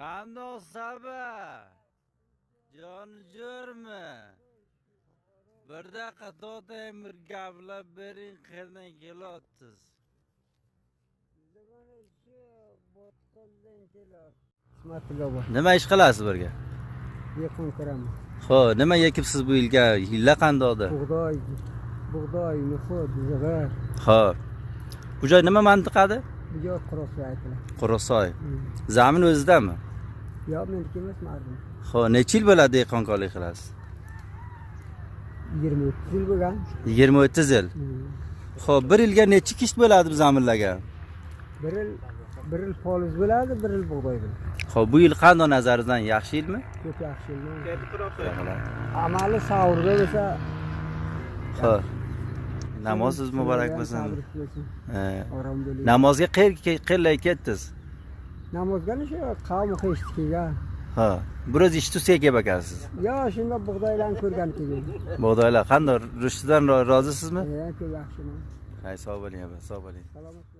Qandoq saba? Jonjurmi? Bir daqiqa to'xtang, bir gaplab bering, qayerdan kelyapsiz? Nima ish qilasiz birga? Yaqin kiraman. Xo'p, nima ekibsiz bu yilga? Yillar qandoqda? Bug'doy, no'xat, zig'ir. Xo'p. Bu joy nima mantiqada? Bu joy Quroqsoy aytiladi. Quroqsoy. Zamin o'zidami? Yo'q, meniki emas, ma'lum. Xo'p, necha yil bo'ladi dehqonkorlik qilasiz? 23 yil bo'lgan. 23 yil. Xo'p, bir yilga necha kisht bo'ladi bu zaminlarga? Bir yil poliz bo'ladi, bir yil bug'doy bo'ladi. Xo'p, bu yil qanday nazaringizdan yaxshi yilmi? Ko'p yaxshi yil. Amali savrda bo'lsa, xo'p. Namozingiz muborak bo'lsin. Orom bo'ling. Namozga qayerga ketdingiz? Namozga shu qavm xeshtikiga. Ha, biroz ishtusiga kelib ekansiz. Yo, shunda bug'doylarni ko'rgan keldim. Bug'doylar qanday? Rushidan rozisizmi? Ko'p yaxshi. Hay, sog' bo'ling, sog' bo'ling. Salomat.